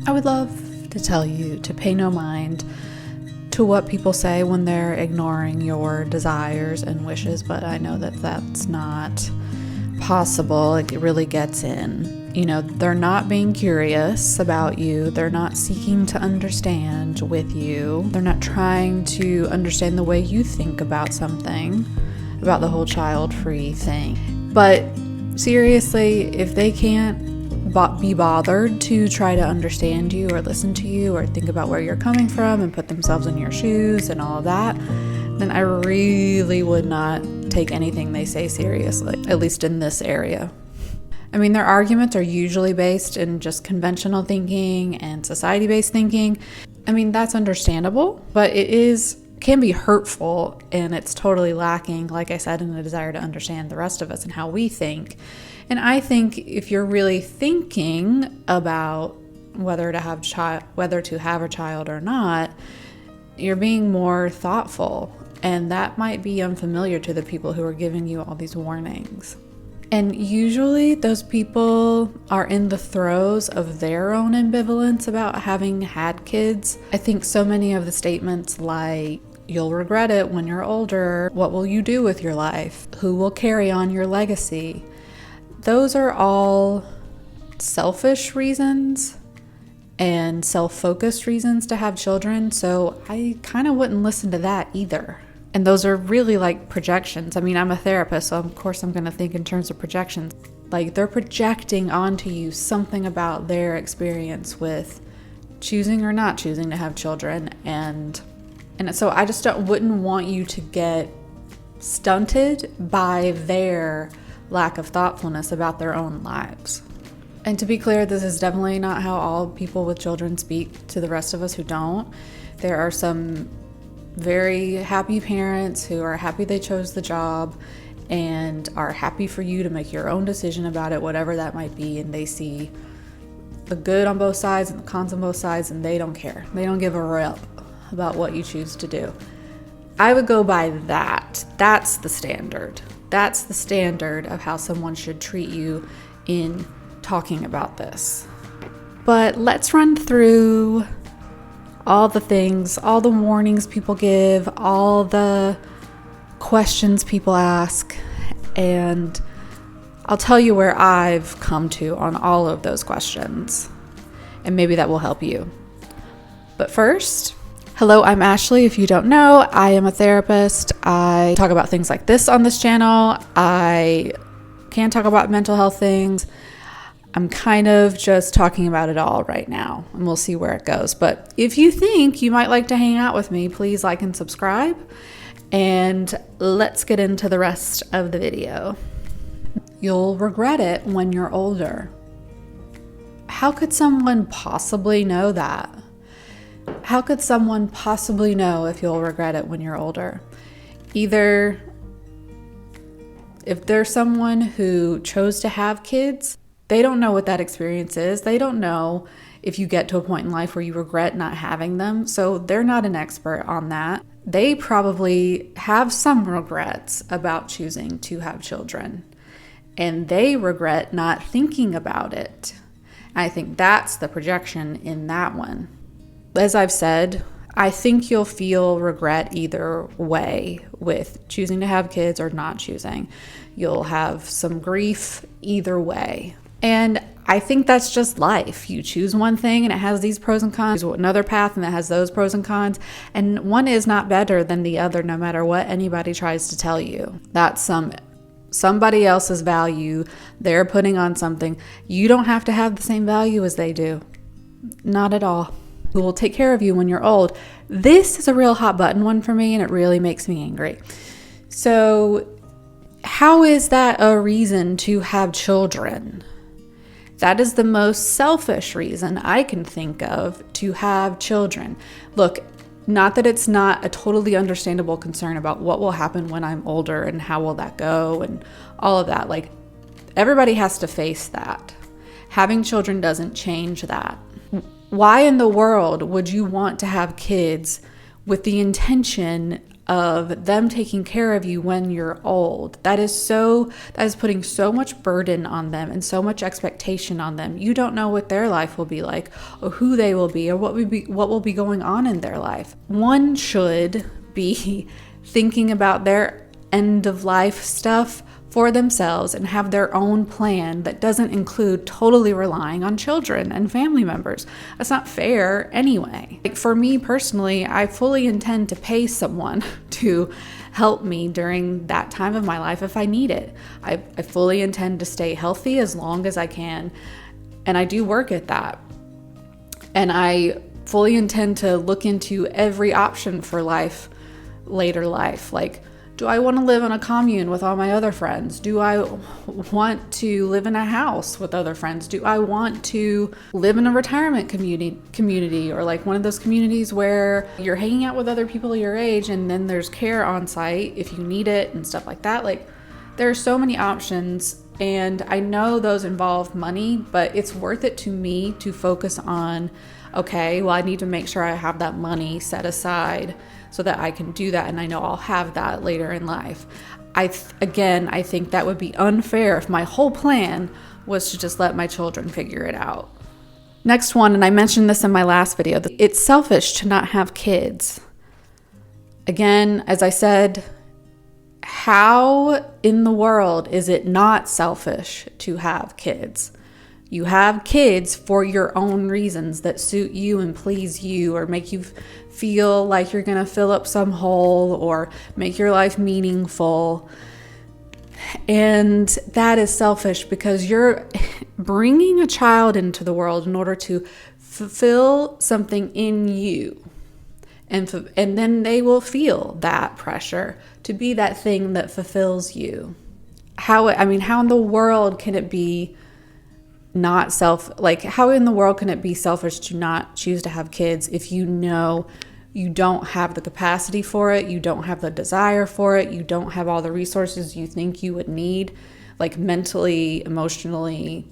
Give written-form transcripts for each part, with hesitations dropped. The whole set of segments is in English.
I would love to tell you to pay no mind to what people say when they're ignoring your desires and wishes, but I know that that's not possible. It really gets in. You know, they're not being curious about you. They're not seeking to understand with you. They're not trying to understand the way you think about something, about the whole child-free thing. But seriously, if they can't be bothered to try to understand you or listen to you or think about where you're coming from and put themselves in your shoes and all of that, then I really would not take anything they say seriously, at least in this area. I mean, their arguments are usually based in just conventional thinking and society-based thinking. I mean, that's understandable, but can be hurtful, and it's totally lacking, like I said, in a desire to understand the rest of us and how we think. And I think if you're really thinking about whether to have a child or not, you're being more thoughtful, and that might be unfamiliar to the people who are giving you all these warnings. And usually those people are in the throes of their own ambivalence about having had kids. I think so many of the statements like, "You'll regret it when you're older," "What will you do with your life?" "Who will carry on your legacy?" Those are all selfish reasons and self-focused reasons to have children, so I kind of wouldn't listen to that either. And those are really like projections. I mean, I'm a therapist, so of course I'm going to think in terms of projections. Like, they're projecting onto you something about their experience with choosing or not choosing to have children, and so I just wouldn't want you to get stunted by their lack of thoughtfulness about their own lives. And to be clear, this is definitely not how all people with children speak to the rest of us who don't. There are some very happy parents who are happy they chose the job and are happy for you to make your own decision about it, whatever that might be, and they see the good on both sides and the cons on both sides, and they don't care. They don't give a rip about what you choose to do. I would go by that. That's the standard. That's the standard of how someone should treat you in talking about this. But let's run through all the things, all the warnings people give, all the questions people ask, and I'll tell you where I've come to on all of those questions, and maybe that will help you. But first, hello, I'm Ashley. If you don't know, I am a therapist. I talk about things like this on this channel. I can talk about mental health things. I'm kind of just talking about it all right now, and we'll see where it goes. But if you think you might like to hang out with me, please like and subscribe, and let's get into the rest of the video. You'll regret it when you're older. How could someone possibly know that? How could someone possibly know if you'll regret it when you're older? Either if there's someone who chose to have kids, they don't know what that experience is. They don't know if you get to a point in life where you regret not having them. So they're not an expert on that. They probably have some regrets about choosing to have children, and they regret not thinking about it. I think that's the projection in that one. As I've said, I think you'll feel regret either way with choosing to have kids or not choosing. You'll have some grief either way. And I think that's just life. You choose one thing and it has these pros and cons, another path and it has those pros and cons, and one is not better than the other no matter what anybody tries to tell you. That's somebody else's value they're putting on something. You don't have to have the same value as they do. Not at all. Who will take care of you when you're old? This is a real hot button one for me, and it really makes me angry. So how is that a reason to have children? That is the most selfish reason I can think of to have children. Look, not that it's not a totally understandable concern about what will happen when I'm older and how will that go and all of that. Like, everybody has to face that. Having children doesn't change that. Why in the world would you want to have kids with the intention of them taking care of you when you're old. That is putting so much burden on them and so much expectation on them. You don't know what their life will be like, or who they will be, or what will be going on in their life. One should be thinking about their end of life stuff for themselves and have their own plan that doesn't include totally relying on children and family members. That's not fair anyway. Like, for me personally, I fully intend to pay someone to help me during that time of my life if I need it. I fully intend to stay healthy as long as I can, and I do work at that. And I fully intend to look into every option for later life. Like, do I want to live in a commune with all my other friends? Do I want to live in a house with other friends? Do I want to live in a retirement community, or like one of those communities where you're hanging out with other people your age and then there's care on site if you need it and stuff like that? Like, there are so many options, and I know those involve money, but it's worth it to me to focus on, okay, well, I need to make sure I have that money set aside so that I can do that, and I know I'll have that later in life. I think that would be unfair if my whole plan was to just let my children figure it out. Next one, and I mentioned this in my last video, it's selfish to not have kids. Again, as I said, how in the world is it not selfish to have kids? You have kids for your own reasons that suit you and please you, or make you feel like you're going to fill up some hole or make your life meaningful. And that is selfish because you're bringing a child into the world in order to fulfill something in you. And then they will feel that pressure to be that thing that fulfills you. How in the world can it be how in the world can it be selfish to not choose to have kids if you know you don't have the capacity for it, you don't have the desire for it, you don't have all the resources you think you would need, like mentally, emotionally,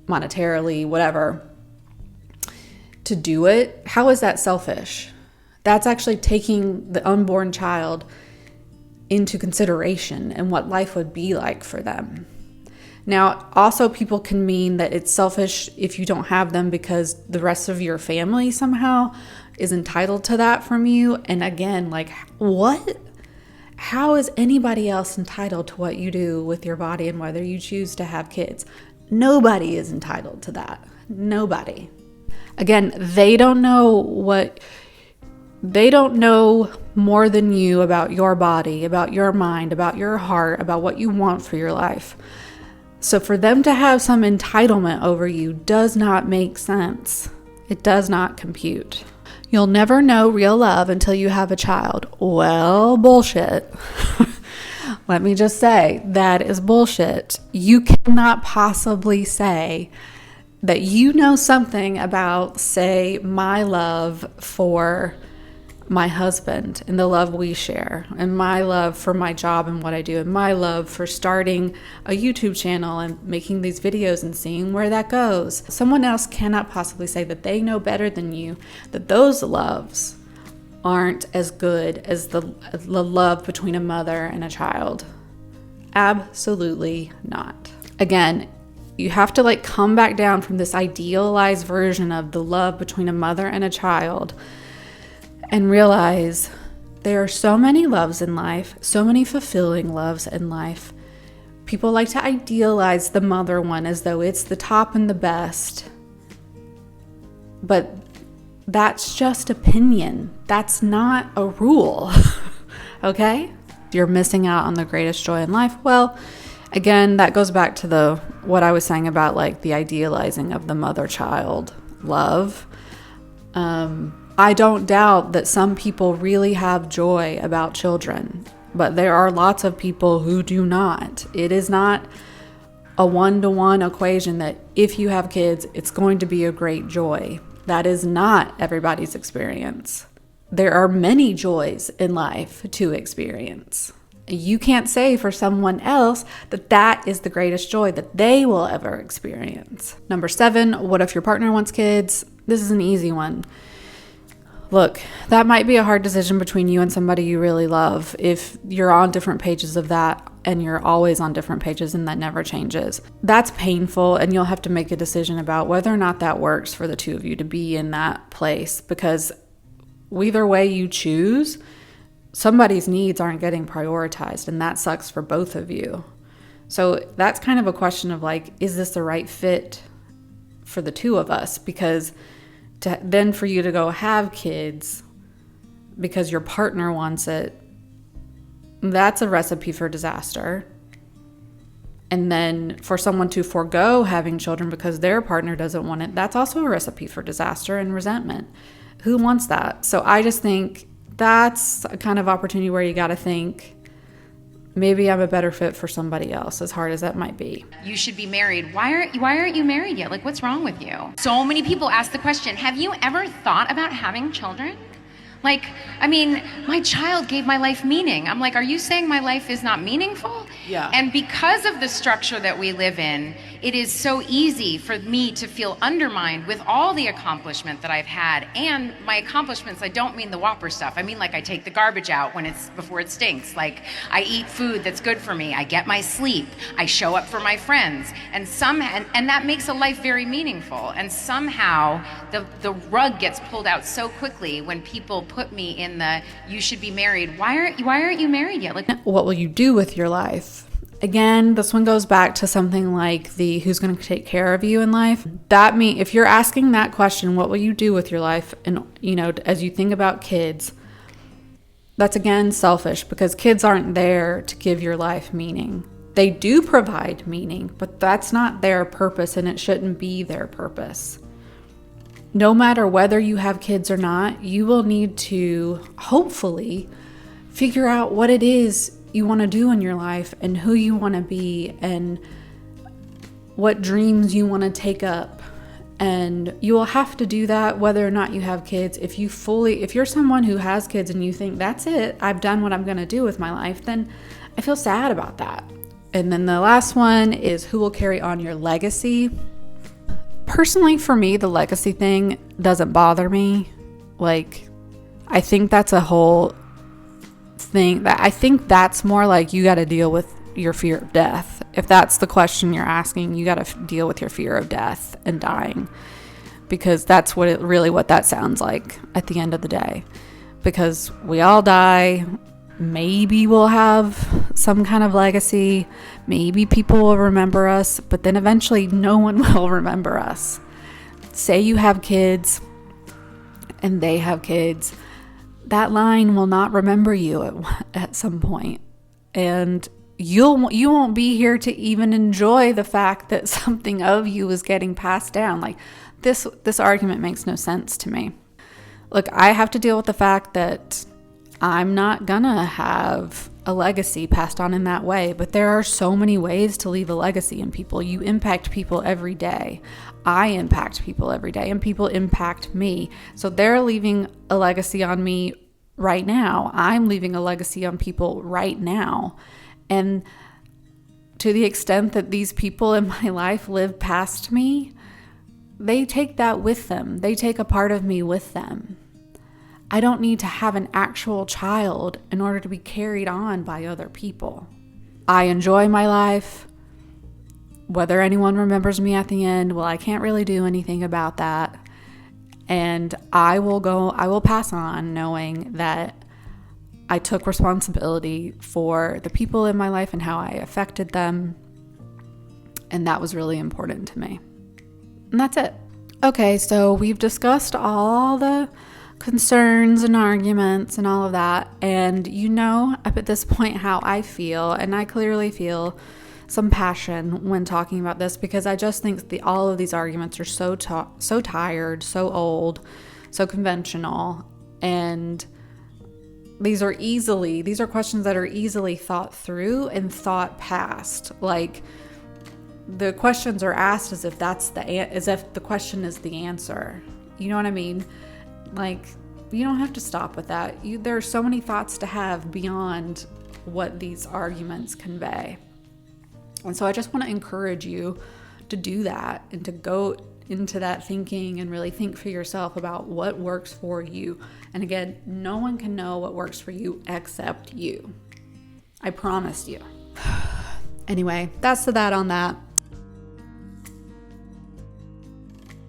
monetarily, whatever, to do it? How is that selfish? That's actually taking the unborn child into consideration and what life would be like for them. Now, also, people can mean that it's selfish if you don't have them because the rest of your family somehow is entitled to that from you. And again, like, what? How is anybody else entitled to what you do with your body and whether you choose to have kids? Nobody is entitled to that. Nobody. Again, they don't know more than you about your body, about your mind, about your heart, about what you want for your life. So for them to have some entitlement over you does not make sense. It does not compute. You'll never know real love until you have a child. Well, bullshit. Let me just say, that is bullshit. You cannot possibly say that you know something about, say, my love for my husband and the love we share, and my love for my job and what I do, and my love for starting a YouTube channel and making these videos and seeing where that goes. Someone else cannot possibly say that they know better than you, that those loves aren't as good as the love between a mother and a child. Absolutely not. Again, you have to come back down from this idealized version of the love between a mother and a child and realize there are so many loves in life, so many fulfilling loves in life. People like to idealize the mother one as though it's the top and the best. But that's just opinion. That's not a rule. Okay? You're missing out on the greatest joy in life. Well, again, that goes back to what I was saying about the idealizing of the mother-child love. I don't doubt that some people really have joy about children, but there are lots of people who do not. It is not a one-to-one equation that if you have kids, it's going to be a great joy. That is not everybody's experience. There are many joys in life to experience. You can't say for someone else that that is the greatest joy that they will ever experience. Number 7, what if your partner wants kids? This is an easy one. Look, that might be a hard decision between you and somebody you really love if you're on different pages of that and you're always on different pages and that never changes. That's painful, and you'll have to make a decision about whether or not that works for the two of you to be in that place, because either way you choose, somebody's needs aren't getting prioritized, and that sucks for both of you. So that's kind of a question of like, is this the right fit for the two of us? Because then for you to go have kids because your partner wants it, that's a recipe for disaster. And then for someone to forego having children because their partner doesn't want it, that's also a recipe for disaster and resentment. Who wants that? So I just think that's a kind of opportunity where you got to think, maybe I'm a better fit for somebody else, as hard as that might be. You should be married. Why aren't you married yet? Like, what's wrong with you? So many people ask the question, have you ever thought about having children? Like, I mean, my child gave my life meaning. I'm like, are you saying my life is not meaningful? Yeah. And because of the structure that we live in, it is so easy for me to feel undermined with all the accomplishment that I've had. And my accomplishments, I don't mean the Whopper stuff. I mean, like, I take the garbage out before it stinks. Like, I eat food that's good for me. I get my sleep. I show up for my friends. And that makes a life very meaningful. And somehow the rug gets pulled out so quickly when people put me in the, you should be married. Why aren't you married yet? Like, what will you do with your life? Again, this one goes back to something like the who's going to take care of you in life. That means if you're asking that question, what will you do with your life? And, as you think about kids, that's again selfish, because kids aren't there to give your life meaning. They do provide meaning, but that's not their purpose, and it shouldn't be their purpose. No matter whether you have kids or not, you will need to hopefully figure out what it is you want to do in your life and who you want to be and what dreams you want to take up. And you will have to do that whether or not you have kids. If you're someone who has kids and you think, that's it, I've done what I'm going to do with my life, then I feel sad about that. And then the last one is, who will carry on your legacy? Personally, for me, the legacy thing doesn't bother me. Like, I think that's a whole thing. I think that's more like you got to deal with your fear of death. If that's the question you're asking, you got to deal with your fear of death and dying, because that's what that sounds like at the end of the day. Because we all die. Maybe we'll have some kind of legacy. Maybe people will remember us, but then eventually no one will remember us. Say you have kids and they have kids. That line will not remember you at some point. And you won't be here to even enjoy the fact that something of you is getting passed down. Like, this argument makes no sense to me. Look, I have to deal with the fact that I'm not gonna have a legacy passed on in that way, but there are so many ways to leave a legacy in people. You impact people every day. I impact people every day, and people impact me. So they're leaving a legacy on me right now. I'm leaving a legacy on people right now. And to the extent that these people in my life live past me, they take that with them. They take a part of me with them. I don't need to have an actual child in order to be carried on by other people. I enjoy my life. Whether anyone remembers me at the end, well, I can't really do anything about that. And I will pass on knowing that I took responsibility for the people in my life and how I affected them. And that was really important to me. And that's it. Okay, so we've discussed all the concerns and arguments and all of that, and up at this point how I feel, and I clearly feel some passion when talking about this, because I just think all of these arguments are so tired, so old, so conventional, and these are questions that are easily thought through and thought past. Like, the questions are asked as if the question is the answer. You know what I mean? Like, you don't have to stop with that. There are so many thoughts to have beyond what these arguments convey. And so I just want to encourage you to do that and to go into that thinking and really think for yourself about what works for you. And again, no one can know what works for you except you. I promise you. Anyway, that's that on that.